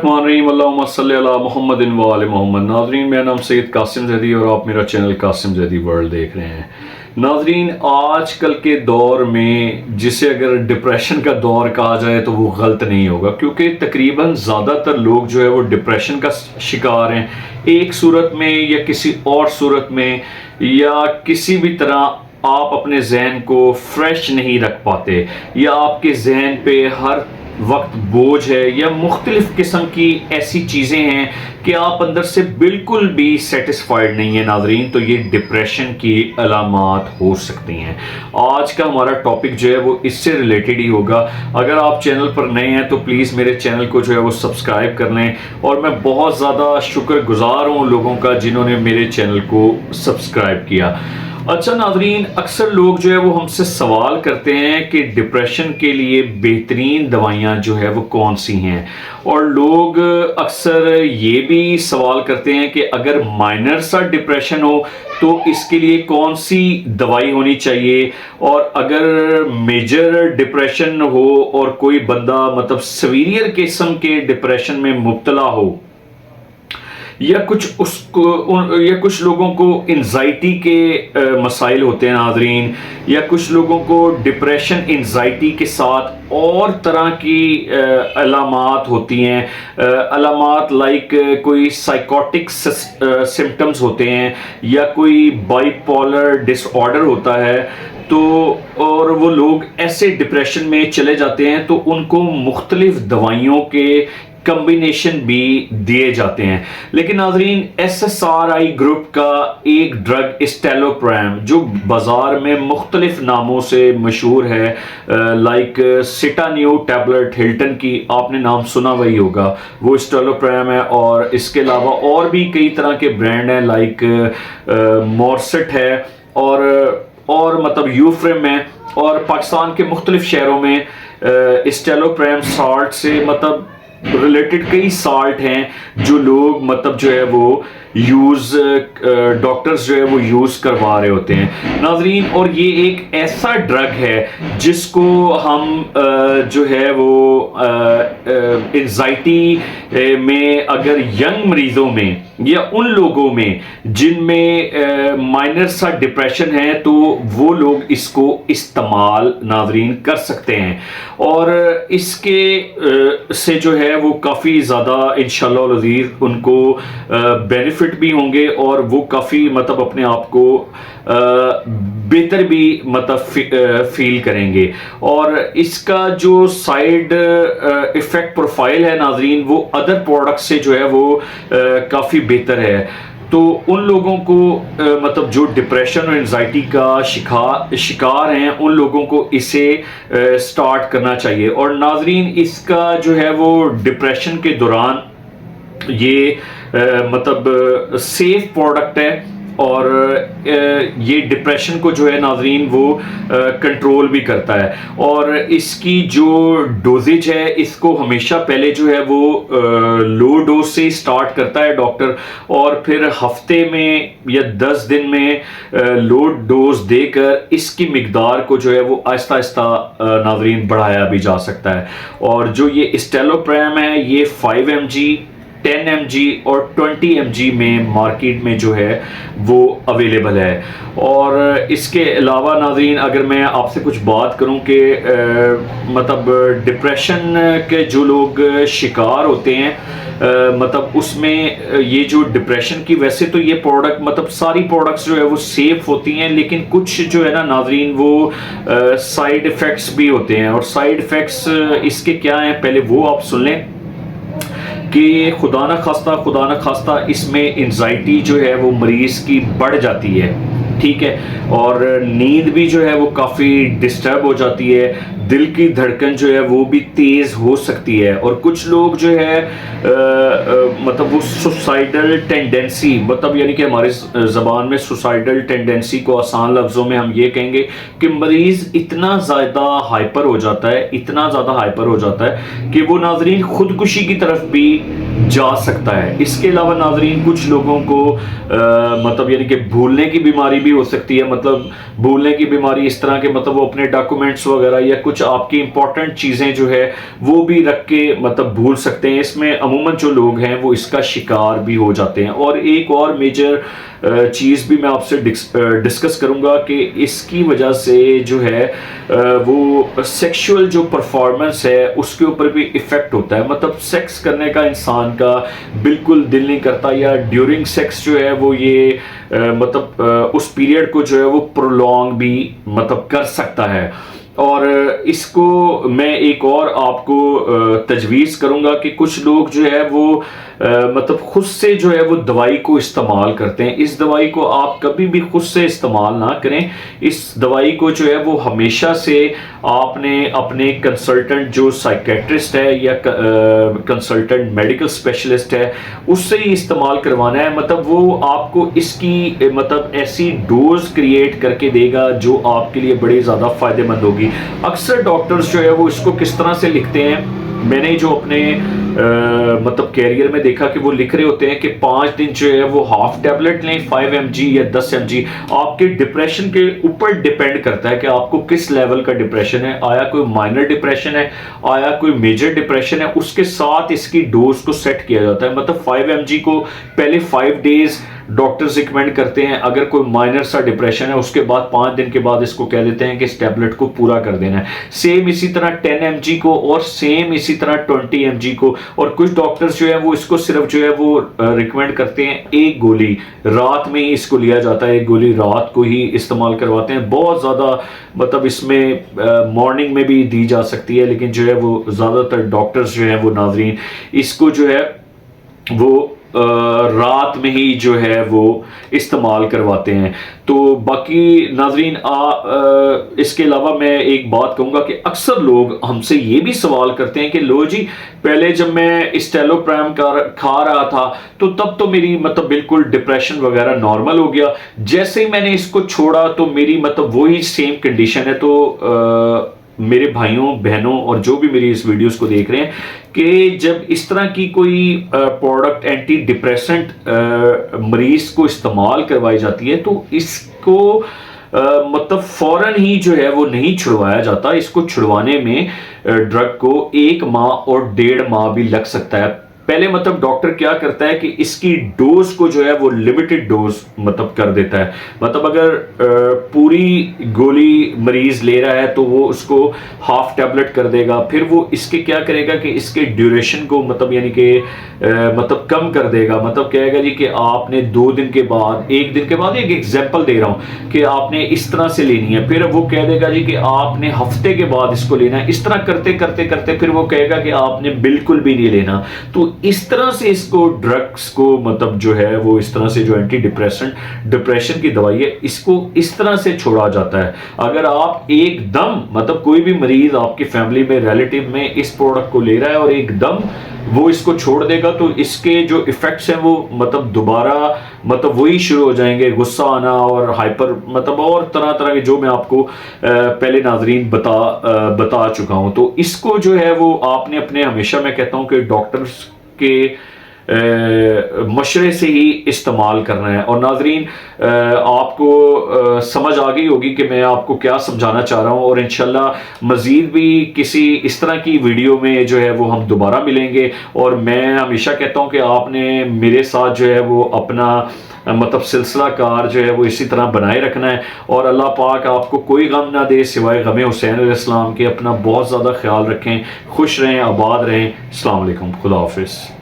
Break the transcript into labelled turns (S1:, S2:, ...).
S1: मोहम्मद नाजरीन, मेरा नाम सैयद कासिम जैदी और आप मेरा चैनल कासिम जैदी वर्ल्ड देख रहे हैं। नाजरीन, आजकल के दौर में जिसे अगर डिप्रेशन का दौर कहा जाए तो वो गलत नहीं होगा, क्योंकि तकरीबन ज़्यादातर लोग जो है वो डिप्रेशन का शिकार हैं, एक सूरत में या किसी और सूरत में, या किसी भी तरह आप अपने जहन को फ्रेश नहीं रख पाते, या आपके जहन पे हर वक्त बोझ है, या मुख्तलिफ किस्म की ऐसी चीज़ें हैं कि आप अंदर से बिल्कुल भी सेटिस्फाइड नहीं है नाजरीन, तो ये डिप्रेशन की अलामात हो सकती हैं। आज का हमारा टॉपिक जो है वो इससे रिलेटेड ही होगा। अगर आप चैनल पर नए हैं तो प्लीज़ मेरे चैनल को जो है वो सब्सक्राइब कर लें, और मैं बहुत ज़्यादा शुक्रगुजार हूँ लोगों का जिन्होंने मेरे चैनल को सब्सक्राइब किया। अच्छा नाजरीन, अक्सर लोग जो है वो हमसे सवाल करते हैं कि डिप्रेशन के लिए बेहतरीन दवाइयाँ जो है वो कौन सी हैं, और लोग अक्सर ये भी सवाल करते हैं कि अगर माइनर सा डिप्रेशन हो तो इसके लिए कौन सी दवाई होनी चाहिए, और अगर मेजर डिप्रेशन हो और कोई बंदा मतलब सीवियर किस्म के डिप्रेशन में मुब्तला हो, या कुछ लोगों को एंजाइटी के मसाइल होते हैं नाजरीन, या कुछ लोगों को डिप्रेशन एंजाइटी के साथ और तरह की अलामात होती हैं, अलामात लाइक कोई साइकोटिक सिम्टम्स होते हैं, या कोई बाइपोलर डिसऑर्डर होता है। तो और वो लोग ऐसे डिप्रेशन में चले जाते हैं तो उनको मुख्तलिफ दवाइयों के कम्बिनेशन भी दिए जाते हैं। लेकिन नाजरीन, SSRI ग्रुप का एक ड्रग स्टेलोप्राम जो बाज़ार में मुख्तलिफ नामों से मशहूर है, लाइक सिटान्यू टैबलेट, हिल्टन की आपने नाम सुना वही होगा, वो स्टेलोप्राम है। और इसके अलावा और भी कई तरह के ब्रांड हैं, लाइक मॉर्सेट है, और मतलब यूफ्रेम है, और पाकिस्तान के मुख्तलिफ शहरों में स्टेलोप्राम साल्ट से मतलब रिलेटेड कई साल्ट हैं जो लोग मतलब जो है वो यूज़ डॉक्टर्स जो है वो यूज़ करवा रहे होते हैं नाजरीन। और ये एक ऐसा ड्रग है जिसको हम जो है वो एंजाइटी में अगर यंग मरीजों में या उन लोगों में जिनमें माइनर सा डिप्रेशन है तो वो लोग इसको इस्तेमाल नाजरीन कर सकते हैं, और इसके से जो है वो काफ़ी ज़्यादा इंशाअल्लाह अज़ीज़ उनको बेनिफिट भी होंगे, और वो काफ़ी मतलब अपने आप को बेहतर भी मतलब फील करेंगे। और इसका जो साइड इफ़ेक्ट प्रोफाइल है नाजरीन वो अदर प्रोडक्ट से जो है वो काफ़ी बेहतर है। तो उन लोगों को मतलब जो डिप्रेशन और एंजाइटी का शिकार हैं उन लोगों को इसे स्टार्ट करना चाहिए। और नाजरीन, इसका जो है वो डिप्रेशन के दौरान ये मतलब सेफ प्रोडक्ट है, और ये डिप्रेशन को जो है नाजरीन वो कंट्रोल भी करता है। और इसकी जो डोजेज है इसको हमेशा पहले जो है वो लो डोज से स्टार्ट करता है डॉक्टर, और फिर हफ्ते में या 10 दिन में लो डोज देकर इसकी मिकदार को जो है वो आहिस्ता आहिस्ता नाजरीन बढ़ाया भी जा सकता है। और जो ये स्टेलोप्राम है ये 5 mg, 10 mg और 20 mg में मार्केट में जो है वो अवेलेबल है। और इसके अलावा नाज़रीन, अगर मैं आपसे कुछ बात करूं कि मतलब डिप्रेशन के जो लोग शिकार होते हैं मतलब उसमें ये जो डिप्रेशन की, वैसे तो ये प्रोडक्ट मतलब सारी प्रोडक्ट्स जो है वो सेफ होती हैं, लेकिन कुछ जो है ना नाज़रीन वो साइड इफ़ेक्ट्स भी होते हैं। और साइड इफ़ेक्ट्स इसके क्या हैं पहले वो आप सुन लें कि खुदा न खास्ता इसमें एंजाइटी जो है वो मरीज़ की बढ़ जाती है, ठीक है, और नींद भी जो है वो काफ़ी डिस्टर्ब हो जाती है, दिल की धड़कन जो है वो भी तेज़ हो सकती है, और कुछ लोग जो है मतलब वो सुसाइडल टेंडेंसी, मतलब यानी कि हमारे ज़बान में सुसाइडल टेंडेंसी को आसान लफ्ज़ों में हम ये कहेंगे कि मरीज़ इतना ज़्यादा हाइपर हो जाता है, इतना ज़्यादा हाइपर हो जाता है कि वो नाजरीन ख़ुदकुशी की तरफ भी जा सकता है। इसके अलावा नाजरीन कुछ लोगों को मतलब यानी कि भूलने की बीमारी भी हो सकती है, मतलब भूलने की बीमारी इस तरह के, मतलब वो अपने डॉक्यूमेंट्स वगैरह या कुछ आपकी इंपॉर्टेंट चीज़ें जो है वो भी रख के मतलब भूल सकते हैं। इसमें अमूमन जो लोग हैं वो इसका शिकार भी हो जाते हैं। और एक और मेजर चीज़ भी मैं आपसे डिस्कस करूंगा कि इसकी वजह से जो है वो सेक्सुअल जो परफॉर्मेंस है उसके ऊपर भी इफ़ेक्ट होता है। मतलब सेक्स करने का इंसान का बिल्कुल दिल नहीं करता, या ड्यूरिंग सेक्स जो है वो ये मतलब उस पीरियड को जो है वो प्रोलॉन्ग भी मतलब कर सकता है। और इसको मैं एक और आपको तजवीज़ करूंगा कि कुछ लोग जो है वो मतलब खुद से जो है वो दवाई को इस्तेमाल करते हैं। इस दवाई को आप कभी भी खुद से इस्तेमाल ना करें। इस दवाई को जो है वो हमेशा से आपने अपने कंसल्टेंट जो साइकेट्रिस्ट है या कंसल्टेंट मेडिकल स्पेशलिस्ट है उससे ही इस्तेमाल करवाना है। मतलब वो आपको इसकी मतलब ऐसी डोज क्रिएट करके देगा जो आपके लिए बड़ी ज़्यादा फ़ायदेमंद होगी। अक्सर डॉक्टर्स जो है वो इसको किस तरह से लिखते हैं, मैंने जो अपने मतलब कैरियर में देखा कि वो लिख रहे होते हैं कि 5 दिन जो है वो हाफ टैबलेट लें 5 mg या 10 mg। आपके डिप्रेशन के ऊपर डिपेंड करता है कि आपको किस लेवल का डिप्रेशन है, आया कोई माइनर डिप्रेशन है, आया कोई मेजर डिप्रेशन है, उसके साथ इसकी डोज को सेट किया जाता है। मतलब 5 mg को पहले 5 डेज डॉक्टर्स रिकमेंड करते हैं। अगर कोई माइनर सा डिप्रेशन है उसके बाद 5 दिन के बाद इसको कह देते हैं कि इस टैबलेट को पूरा कर देना है। सेम इसी तरह 10 mg को, और सेम इसी तरह 20 mg को। और कुछ डॉक्टर्स जो है वो इसको सिर्फ जो है वो रिकमेंड करते हैं एक गोली रात में ही इसको लिया जाता है, एक गोली रात को ही इस्तेमाल करवाते हैं। बहुत ज़्यादा मतलब इसमें मॉर्निंग में भी दी जा सकती है, लेकिन जो है वो ज़्यादातर डॉक्टर्स जो है वो नाजरीन इसको जो है वो रात में ही जो है वो इस्तेमाल करवाते हैं। तो बाकी नाजरीन इसके अलावा मैं एक बात कहूँगा कि अक्सर लोग हमसे ये भी सवाल करते हैं कि लो जी, पहले जब मैं स्टेलोप्राम खा रहा था तो तब तो मेरी मतलब बिल्कुल डिप्रेशन वगैरह नॉर्मल हो गया, जैसे ही मैंने इसको छोड़ा तो मेरी मतलब वही सेम कंडीशन है। तो मेरे भाइयों बहनों और जो भी मेरी इस वीडियोस को देख रहे हैं कि जब इस तरह की कोई प्रोडक्ट एंटी डिप्रेसेंट मरीज को इस्तेमाल करवाई जाती है तो इसको मतलब फौरन ही जो है वो नहीं छुड़वाया जाता। इसको छुड़वाने में ड्रग को 1 माह और 1.5 माह भी लग सकता है। पहले मतलब डॉक्टर क्या करता है कि इसकी डोज को जो है वो लिमिटेड डोज मतलब कर देता है। मतलब अगर पूरी गोली मरीज ले रहा है तो वो उसको हाफ टैबलेट कर देगा, फिर वो इसके क्या करेगा कि इसके ड्यूरेशन को मतलब यानी कि मतलब कम कर देगा। मतलब कहेगा जी कि आपने 2 दिन के बाद, 1 दिन के बाद, एक एग्जांपल दे रहा हूं कि आपने इस तरह से लेनी है, फिर वो कह देगा जी कि आपने हफ्ते के बाद इसको लेना है। इस तरह करते करते करते फिर वो कहेगा कि आपने बिल्कुल भी नहीं लेना। तो इस तरह से इसको ड्रग्स को मतलब जो है वो इस तरह से जो एंटी डिप्रेशन की दवाई है इसको इस तरह से छोड़ा जाता है। अगर आप एकदम मतलब कोई भी मरीज आपकी फैमिली में रिलेटिव में इस प्रोडक्ट को ले रहा है और एकदम वो इसको छोड़ देगा तो इसके जो इफेक्ट्स हैं वो मतलब दोबारा मतलब वही शुरू हो जाएंगे, गुस्सा आना और हाइपर मतलब और तरह तरह के जो मैं आपको पहले नाजरीन बता चुका हूं। तो इसको जो है वो आपने अपने, हमेशा मैं कहता हूं कि डॉक्टर्स के मशरे से ही इस्तेमाल करना है। और नाजरीन आपको समझ आ गई होगी कि मैं आपको क्या समझाना चाह रहा हूँ, और इंशाल्लाह मज़ीद भी किसी इस तरह की वीडियो में जो है वो हम दोबारा मिलेंगे। और मैं हमेशा कहता हूँ कि आपने मेरे साथ जो है वो अपना मतलब सिलसिला कार जो है वो इसी तरह बनाए रखना है। और अल्लाह पाक आपको कोई गम ना दे सिवाय गम हुसैन अलैहिस्सलाम के। अपना बहुत ज़्यादा ख्याल रखें, खुश रहें, आबाद रहें। अस्सलाम वालेकुम, खुदा हाफिज़।